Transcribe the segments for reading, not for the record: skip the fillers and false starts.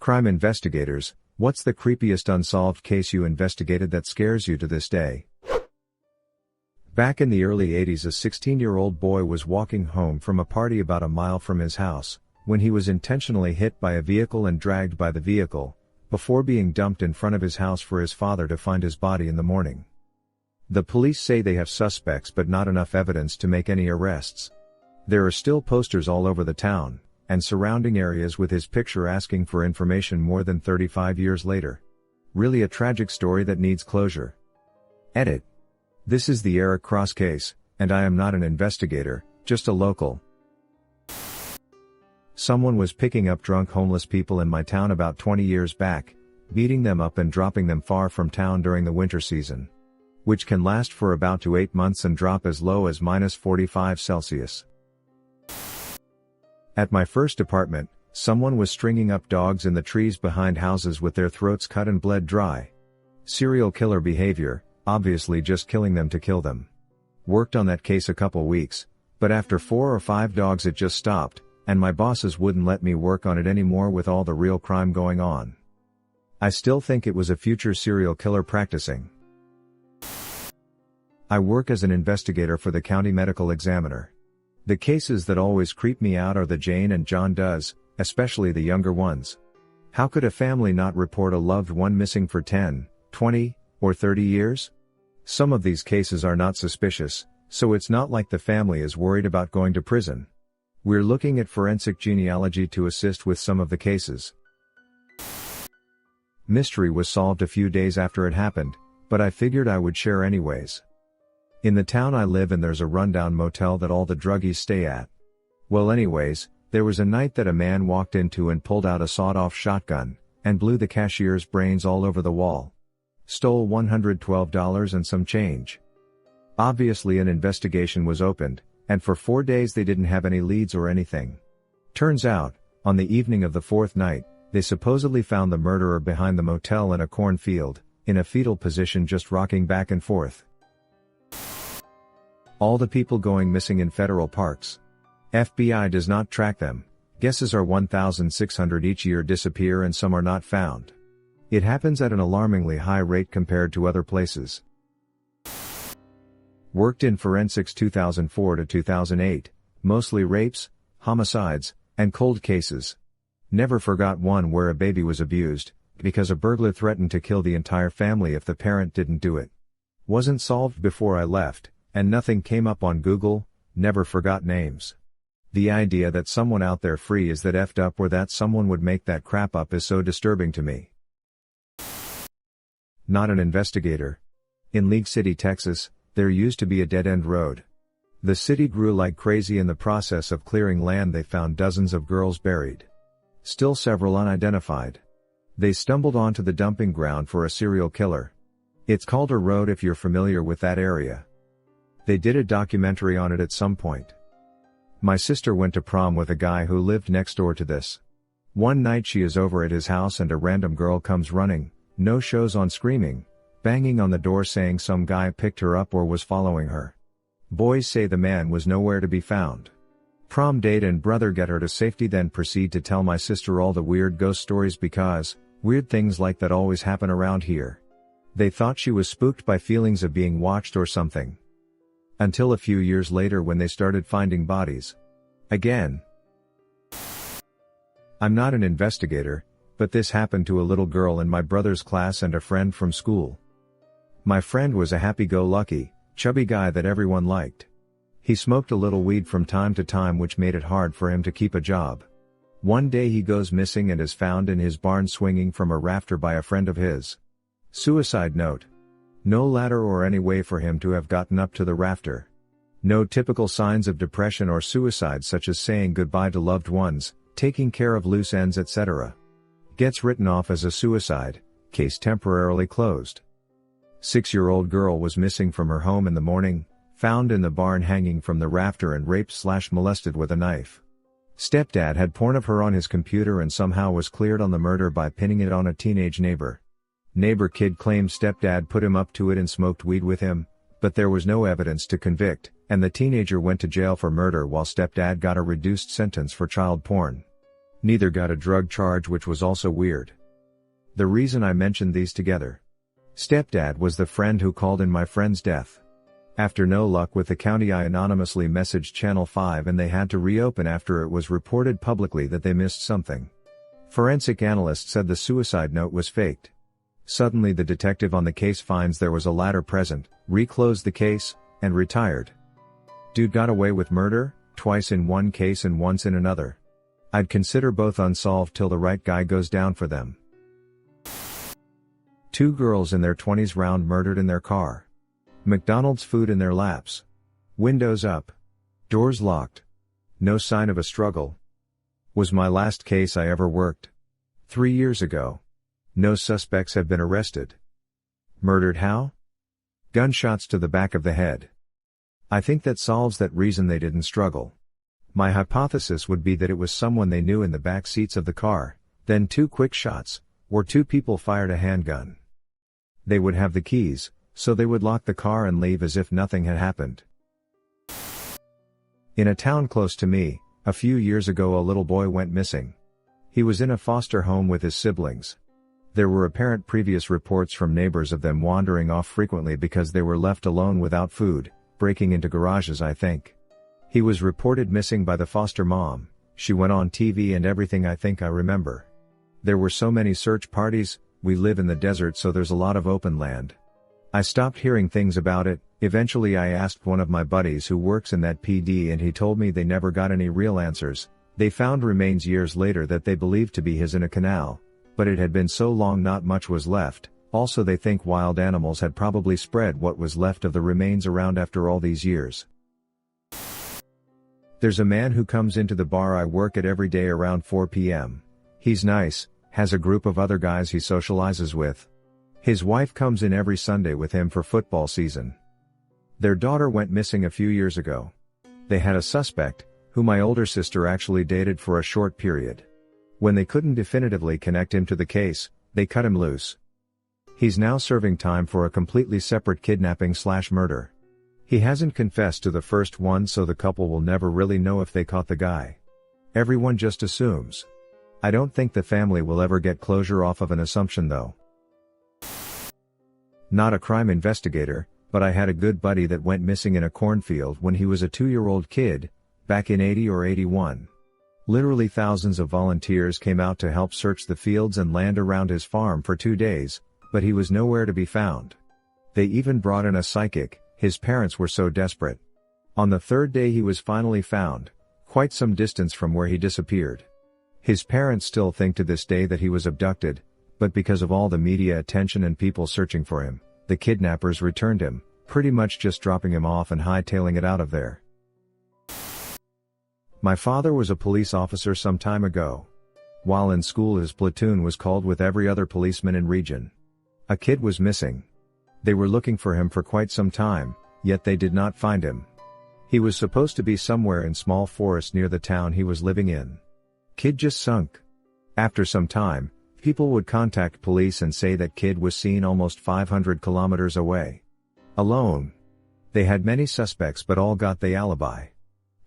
Crime investigators, what's the creepiest unsolved case you investigated that scares you to this day? Back in the early 80s, a 16-year-old boy was walking home from a party about a mile from his house, when he was intentionally hit by a vehicle and dragged by the vehicle, before being dumped in front of his house for his father to find his body in the morning. The police say they have suspects but not enough evidence to make any arrests. There are still posters all over the town and surrounding areas with his picture asking for information more than 35 years later. Really a tragic story that needs closure. Edit. This is the Eric Cross case, and I am not an investigator, just a local. Someone was picking up drunk homeless people in my town about 20 years back, beating them up and dropping them far from town during the winter season, which can last for about 2 to 8 months and drop as low as -45°C. At my first apartment, someone was stringing up dogs in the trees behind houses with their throats cut and bled dry. Serial killer behavior, obviously just killing them to kill them. Worked on that case a couple weeks, but after 4 or 5 dogs it just stopped, and my bosses wouldn't let me work on it anymore with all the real crime going on. I still think it was a future serial killer practicing. I work as an investigator for the county medical examiner. The cases that always creep me out are the Jane and John Does, especially the younger ones. How could a family not report a loved one missing for 10, 20, or 30 years? Some of these cases are not suspicious, so it's not like the family is worried about going to prison. We're looking at forensic genealogy to assist with some of the cases. Mystery was solved a few days after it happened, but I figured I would share anyways. In the town I live in there's a rundown motel that all the druggies stay at. Well anyways, there was a night that a man walked into and pulled out a sawed-off shotgun, and blew the cashier's brains all over the wall. Stole $112 and some change. Obviously an investigation was opened, and for 4 days they didn't have any leads or anything. Turns out, on the evening of the 4th night, they supposedly found the murderer behind the motel in a cornfield, in a fetal position just rocking back and forth. All the people going missing in federal parks. FBI does not track them. Guesses are 1,600 each year disappear and some are not found. It happens at an alarmingly high rate compared to other places. Worked in forensics 2004 to 2008, mostly rapes, homicides, and cold cases. Never forgot one where a baby was abused, because a burglar threatened to kill the entire family if the parent didn't do it. Wasn't solved before I left, and nothing came up on Google. Never forgot names. The idea that someone out there free is that effed up or that someone would make that crap up is so disturbing to me. Not an investigator. In League City, Texas, there used to be a dead-end road. The city grew like crazy. In the process of clearing land they found dozens of girls buried. Still several unidentified. They stumbled onto the dumping ground for a serial killer. It's called a road if you're familiar with that area. They did a documentary on it at some point. My sister went to prom with a guy who lived next door to this. One night she is over at his house and a random girl comes running, no shows on, screaming, banging on the door saying some guy picked her up or was following her. Boys say the man was nowhere to be found. Prom date and brother get her to safety, then proceed to tell my sister all the weird ghost stories because weird things like that always happen around here. They thought she was spooked by feelings of being watched or something. Until a few years later when they started finding bodies. Again. I'm not an investigator, but this happened to a little girl in my brother's class and a friend from school. My friend was a happy-go-lucky, chubby guy that everyone liked. He smoked a little weed from time to time which made it hard for him to keep a job. One day he goes missing and is found in his barn swinging from a rafter by a friend of his. Suicide note. No ladder or any way for him to have gotten up to the rafter. No typical signs of depression or suicide such as saying goodbye to loved ones, taking care of loose ends, etc. Gets written off as a suicide, case temporarily closed. 6-year-old girl was missing from her home in the morning, found in the barn hanging from the rafter and raped/molested with a knife. Stepdad had porn of her on his computer and somehow was cleared on the murder by pinning it on a teenage neighbor. Neighbor kid claimed stepdad put him up to it and smoked weed with him, but there was no evidence to convict, and the teenager went to jail for murder while stepdad got a reduced sentence for child porn. Neither got a drug charge, which was also weird. The reason I mentioned these together. Stepdad was the friend who called in my friend's death. After no luck with the county, I anonymously messaged Channel 5 and they had to reopen after it was reported publicly that they missed something. Forensic analyst said the suicide note was faked. Suddenly the detective on the case finds there was a ladder present, reclosed the case, and retired. Dude got away with murder, twice in one case and once in another. I'd consider both unsolved till the right guy goes down for them. 2 girls in their 20s round murdered in their car. McDonald's food in their laps. Windows up. Doors locked. No sign of a struggle. Was my last case I ever worked. 3 years ago. No suspects have been arrested. Murdered how? Gunshots to the back of the head. I think that solves that reason they didn't struggle. My hypothesis would be that it was someone they knew in the back seats of the car, then 2 quick shots, or 2 people fired a handgun. They would have the keys, so they would lock the car and leave as if nothing had happened. In a town close to me, a few years ago a little boy went missing. He was in a foster home with his siblings. There were apparent previous reports from neighbors of them wandering off frequently because they were left alone without food, breaking into garages I think. He was reported missing by the foster mom. She went on TV and everything I think I remember. There were so many search parties. We live in the desert so there's a lot of open land. I stopped hearing things about it. Eventually I asked one of my buddies who works in that PD and he told me they never got any real answers. They found remains years later that they believed to be his in a canal, but it had been so long not much was left. Also they think wild animals had probably spread what was left of the remains around after all these years. There's a man who comes into the bar I work at every day around 4 p.m. He's nice, has a group of other guys he socializes with. His wife comes in every Sunday with him for football season. Their daughter went missing a few years ago. They had a suspect, who my older sister actually dated for a short period. When they couldn't definitively connect him to the case, they cut him loose. He's now serving time for a completely separate kidnapping/murder. He hasn't confessed to the first one, so the couple will never really know if they caught the guy. Everyone just assumes. I don't think the family will ever get closure off of an assumption though. Not a crime investigator, but I had a good buddy that went missing in a cornfield when he was a 2-year-old kid, back in 80 or 81. Literally thousands of volunteers came out to help search the fields and land around his farm for 2 days, but he was nowhere to be found. They even brought in a psychic. His parents were so desperate. On the 3rd day he was finally found, quite some distance from where he disappeared. His parents still think to this day that he was abducted, but because of all the media attention and people searching for him, the kidnappers returned him, pretty much just dropping him off and hightailing it out of there. My father was a police officer some time ago. While in school his platoon was called with every other policeman in region. A kid was missing. They were looking for him for quite some time, yet they did not find him. He was supposed to be somewhere in small forest near the town he was living in. Kid just sunk. After some time, people would contact police and say that kid was seen almost 500 kilometers away. Alone. They had many suspects but all got the alibi.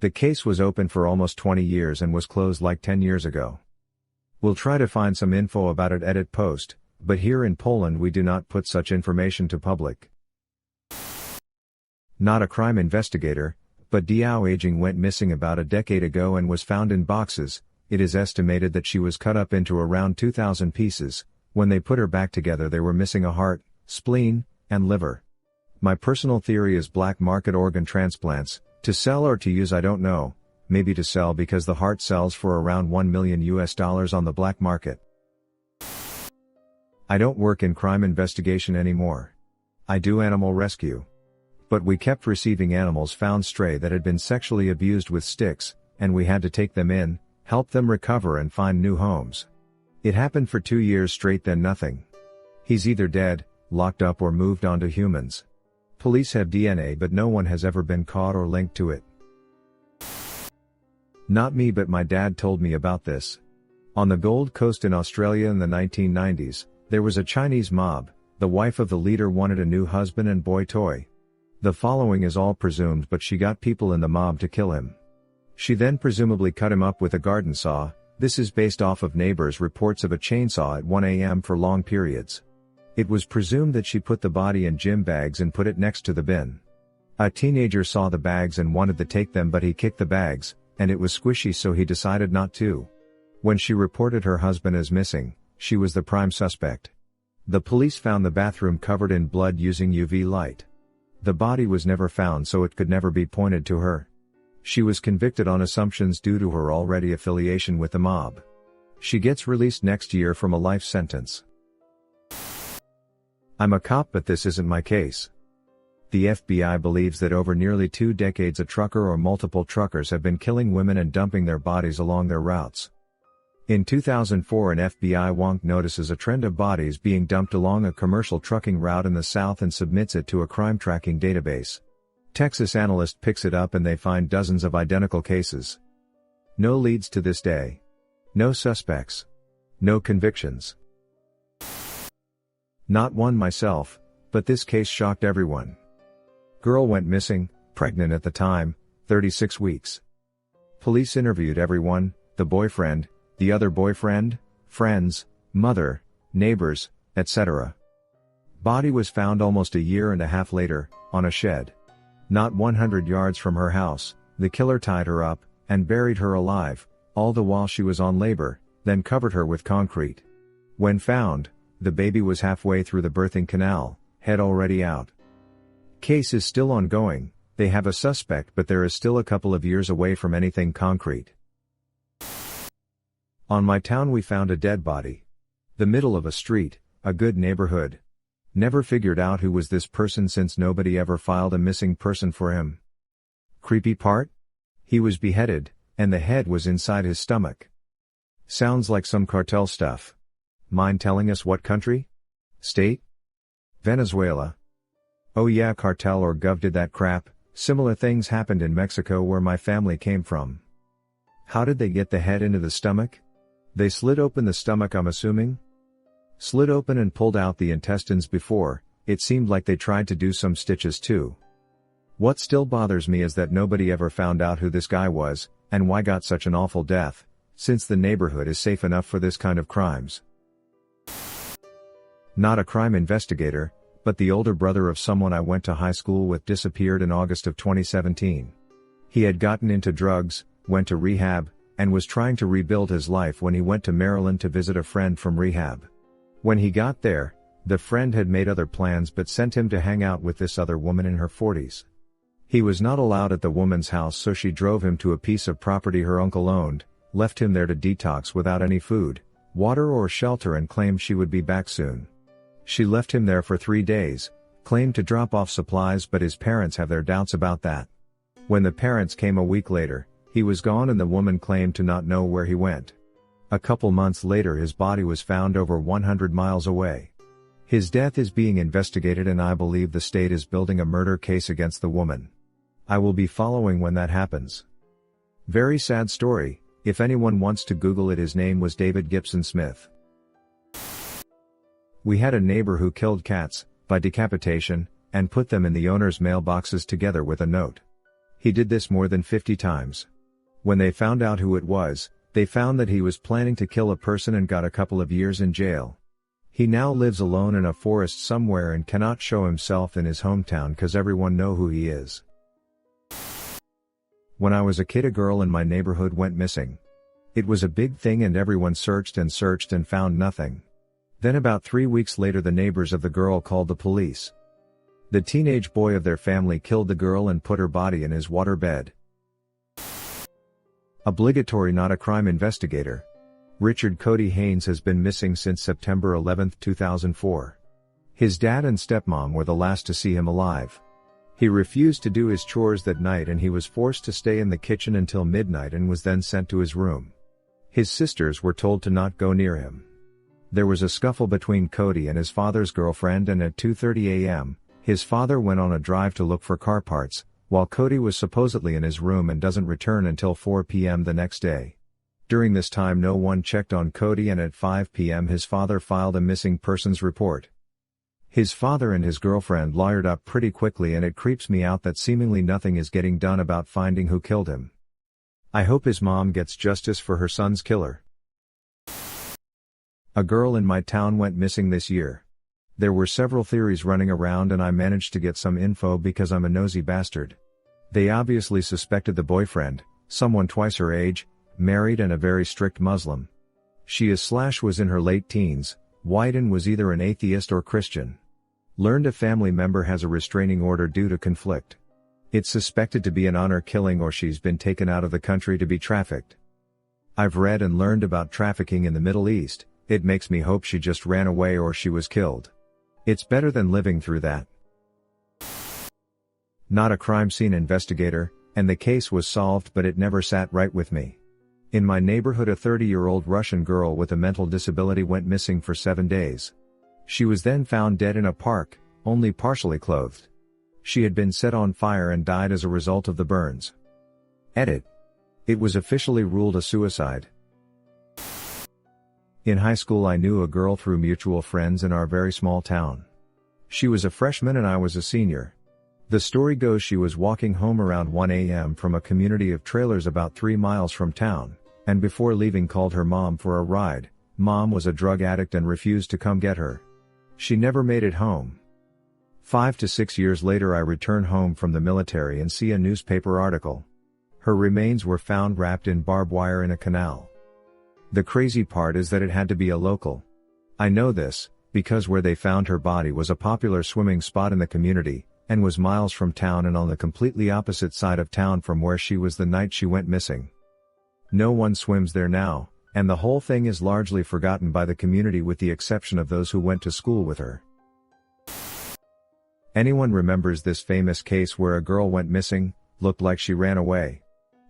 The case was open for almost 20 years and was closed like 10 years ago. We'll try to find some info about it edit post, but here in Poland we do not put such information to public. Not a crime investigator, but Diao Aging went missing about a decade ago and was found in boxes. It is estimated that she was cut up into around 2,000 pieces. When they put her back together they were missing a heart, spleen, and liver. My personal theory is black market organ transplants, to sell or to use I don't know, maybe to sell because the heart sells for around $1 million on the black market. I don't work in crime investigation anymore. I do animal rescue. But we kept receiving animals found stray that had been sexually abused with sticks, and we had to take them in, help them recover and find new homes. It happened for 2 years straight, then nothing. He's either dead, locked up or moved on to humans. Police have DNA but no one has ever been caught or linked to it. Not me, but my dad told me about this. On the Gold Coast in Australia in the 1990s, there was a Chinese mob. The wife of the leader wanted a new husband and boy toy. The following is all presumed, but she got people in the mob to kill him. She then presumably cut him up with a garden saw, This is based off of neighbors' reports of a chainsaw at 1 a.m. for long periods. It was presumed that she put the body in gym bags and put it next to the bin. A teenager saw the bags and wanted to take them, but he kicked the bags, and it was squishy, so he decided not to. When she reported her husband as missing, she was the prime suspect. The police found the bathroom covered in blood using UV light. The body was never found, so it could never be pointed to her. She was convicted on assumptions due to her already affiliation with the mob. She gets released next year from a life sentence. I'm a cop, but this isn't my case. The FBI believes that over nearly 2 decades a trucker or multiple truckers have been killing women and dumping their bodies along their routes. In 2004, an FBI wonk notices a trend of bodies being dumped along a commercial trucking route in the South and submits it to a crime tracking database. Texas analyst picks it up and they find dozens of identical cases. No leads to this day. No suspects. No convictions. Not one myself, but this case shocked everyone. Girl went missing, pregnant at the time, 36 weeks. Police interviewed everyone: the boyfriend, the other boyfriend, friends, mother, neighbors, etc. Body was found almost a year and a half later, on a shed. Not 100 yards from her house, the killer tied her up, and buried her alive, all the while she was on labor, then covered her with concrete. When found, the baby was halfway through the birthing canal, head already out. Case is still ongoing. They have a suspect, but there is still a couple of years away from anything concrete. On my town we found a dead body. The middle of a street, a good neighborhood. Never figured out who was this person since nobody ever filed a missing person for him. Creepy part? He was beheaded, and the head was inside his stomach. Sounds like some cartel stuff. Mind telling us what country? State? Venezuela. Oh yeah, cartel or gov did that crap. Similar things happened in Mexico where my family came from. How did they get the head into the stomach? They slit open the stomach, I'm assuming? Slit open and pulled out the intestines before. It seemed like they tried to do some stitches too. What still bothers me is that nobody ever found out who this guy was, and why got such an awful death, since the neighborhood is safe enough for this kind of crimes. Not a crime investigator, but the older brother of someone I went to high school with disappeared in August of 2017. He had gotten into drugs, went to rehab, and was trying to rebuild his life when he went to Maryland to visit a friend from rehab. When he got there, the friend had made other plans but sent him to hang out with this other woman in her 40s. He was not allowed at the woman's house, so she drove him to a piece of property her uncle owned, left him there to detox without any food, water or shelter, and claimed she would be back soon. She left him there for 3 days, claimed to drop off supplies, but his parents have their doubts about that. When the parents came a week later, he was gone and the woman claimed to not know where he went. A couple months later his body was found over 100 miles away. His death is being investigated and I believe the state is building a murder case against the woman. I will be following when that happens. Very sad story. If anyone wants to Google it, his name was David Gibson Smith. We had a neighbor who killed cats, by decapitation, and put them in the owner's mailboxes together with a note. He did this more than 50 times. When they found out who it was, they found that he was planning to kill a person and got a couple of years in jail. He now lives alone in a forest somewhere and cannot show himself in his hometown cause everyone know who he is. When I was a kid, a girl in my neighborhood went missing. It was a big thing and everyone searched and found nothing. Then about 3 weeks later the neighbors of the girl called the police. The teenage boy of their family killed the girl and put her body in his water bed. Obligatory, not a crime investigator. Richard Cody Haynes has been missing since September 11, 2004. His dad and stepmom were the last to see him alive. He refused to do his chores that night and he was forced to stay in the kitchen until midnight and was then sent to his room. His sisters were told to not go near him. There was a scuffle between Cody and his father's girlfriend, and at 2:30 a.m., his father went on a drive to look for car parts, while Cody was supposedly in his room and doesn't return until 4 p.m. the next day. During this time no one checked on Cody and at 5 p.m. his father filed a missing persons report. His father and his girlfriend lawyered up pretty quickly and it creeps me out that seemingly nothing is getting done about finding who killed him. I hope his mom gets justice for her son's killer. A girl in my town went missing this year. There were several theories running around and I managed to get some info because I'm a nosy bastard. They obviously suspected the boyfriend, someone twice her age, married and a very strict Muslim. She was in her late teens, white and was either an atheist or Christian. Learned a family member has a restraining order due to conflict. It's suspected to be an honor killing or she's been taken out of the country to be trafficked. I've read and learned about trafficking in the Middle East, it makes me hope she just ran away or she was killed. It's better than living through that. Not a crime scene investigator, and the case was solved but it never sat right with me. In my neighborhood a 30-year-old Russian girl with a mental disability went missing for 7 days. She was then found dead in a park, only partially clothed. She had been set on fire and died as a result of the burns. Edit. It was officially ruled a suicide. In high school I knew a girl through mutual friends in our very small town. She was a freshman and I was a senior. The story goes she was walking home around 1 a.m. from a community of trailers about 3 miles from town, and before leaving called her mom for a ride. Mom was a drug addict and refused to come get her. She never made it home. 5 to 6 years later I return home from the military and see a newspaper article. Her remains were found wrapped in barbed wire in a canal. The crazy part is that it had to be a local. I know this, because where they found her body was a popular swimming spot in the community, and was miles from town and on the completely opposite side of town from where she was the night she went missing. No one swims there now, and the whole thing is largely forgotten by the community with the exception of those who went to school with her. Anyone remembers this famous case where a girl went missing, looked like she ran away?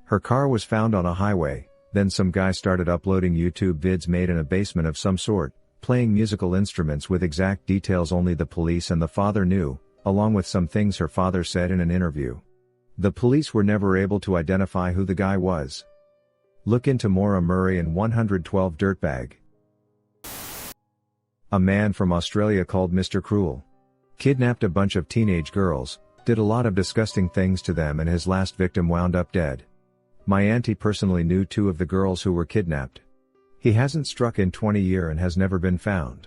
Her car was found on a highway, then some guy started uploading YouTube vids made in a basement of some sort, playing musical instruments with exact details only the police and the father knew, along with some things her father said in an interview. The police were never able to identify who the guy was. Look into Maura Murray and 112 Dirtbag. A man from Australia called Mr. Cruel. Kidnapped a bunch of teenage girls, did a lot of disgusting things to them and his last victim wound up dead. My auntie personally knew 2 of the girls who were kidnapped. He hasn't struck in 20 years and has never been found.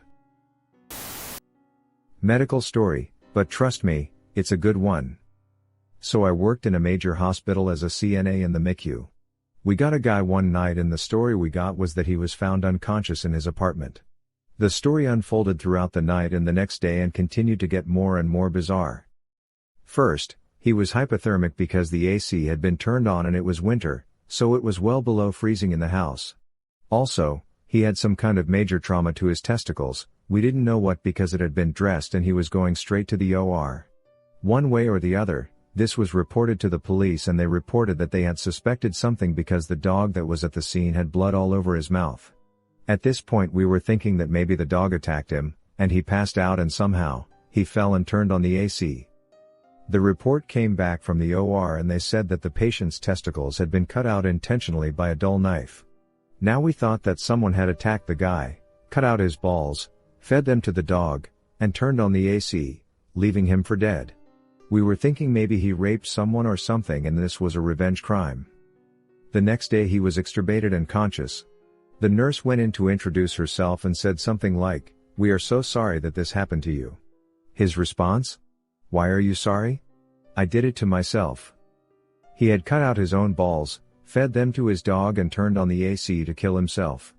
Medical story, but trust me, it's a good one. So I worked in a major hospital as a CNA in the MICU. We got a guy one night and the story we got was that he was found unconscious in his apartment. The story unfolded throughout the night and the next day and continued to get more and more bizarre. First, he was hypothermic because the AC had been turned on and it was winter, so it was well below freezing in the house. Also, he had some kind of major trauma to his testicles, we didn't know what because it had been dressed and he was going straight to the OR. One way or the other, this was reported to the police and they reported that they had suspected something because the dog that was at the scene had blood all over his mouth. At this point we were thinking that maybe the dog attacked him, and he passed out and somehow, he fell and turned on the AC. The report came back from the OR and they said that the patient's testicles had been cut out intentionally by a dull knife. Now we thought that someone had attacked the guy, cut out his balls, fed them to the dog, and turned on the AC, leaving him for dead. We were thinking maybe he raped someone or something and this was a revenge crime. The next day he was extubated and conscious. The nurse went in to introduce herself and said something like, "We are so sorry that this happened to you." His response? "Why are you sorry? I did it to myself." He had cut out his own balls, fed them to his dog and turned on the AC to kill himself.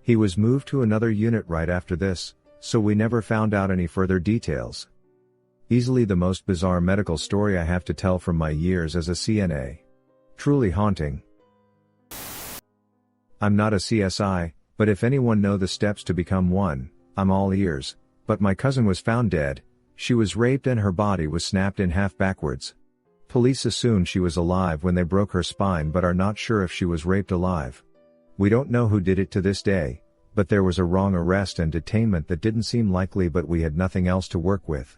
He was moved to another unit right after this, so we never found out any further details. Easily the most bizarre medical story I have to tell from my years as a CNA. Truly haunting. I'm not a CSI, but if anyone know the steps to become one, I'm all ears. But my cousin was found dead. She was raped and her body was snapped in half backwards. Police assumed she was alive when they broke her spine but are not sure if she was raped alive. We don't know who did it to this day, but there was a wrong arrest and detainment that didn't seem likely but we had nothing else to work with.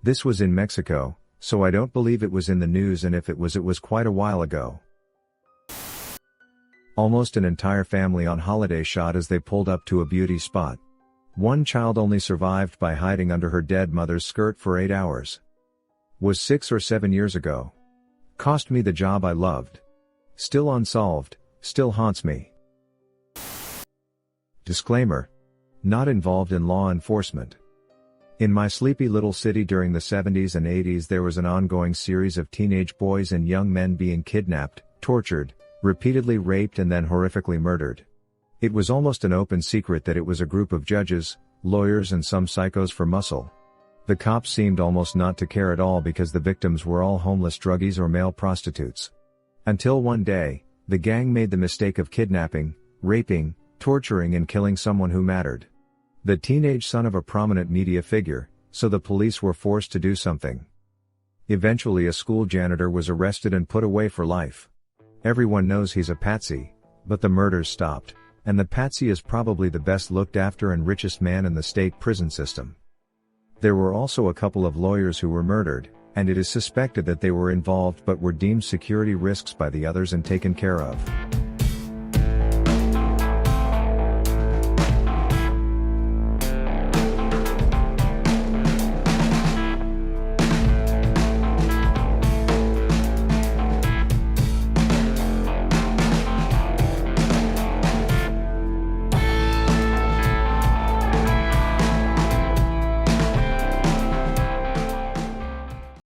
This was in Mexico, so I don't believe it was in the news and if it was quite a while ago. Almost an entire family on holiday shot as they pulled up to a beauty spot. One child only survived by hiding under her dead mother's skirt for 8 hours. Was 6 or 7 years ago. Cost me the job I loved. Still unsolved, still haunts me. Disclaimer. not involved in law enforcement. In my sleepy little city during the 70s and 80s there was an ongoing series of teenage boys and young men being kidnapped, tortured, repeatedly raped and then horrifically murdered. It was almost an open secret that it was a group of judges, lawyers and some psychos for muscle. The cops seemed almost not to care at all because the victims were all homeless druggies or male prostitutes. Until one day, the gang made the mistake of kidnapping, raping, torturing and killing someone who mattered. The teenage son of a prominent media figure, so the police were forced to do something. Eventually a school janitor was arrested and put away for life. Everyone knows he's a patsy, but the murders stopped, and the patsy is probably the best looked after and richest man in the state prison system. There were also a couple of lawyers who were murdered, and it is suspected that they were involved but were deemed security risks by the others and taken care of.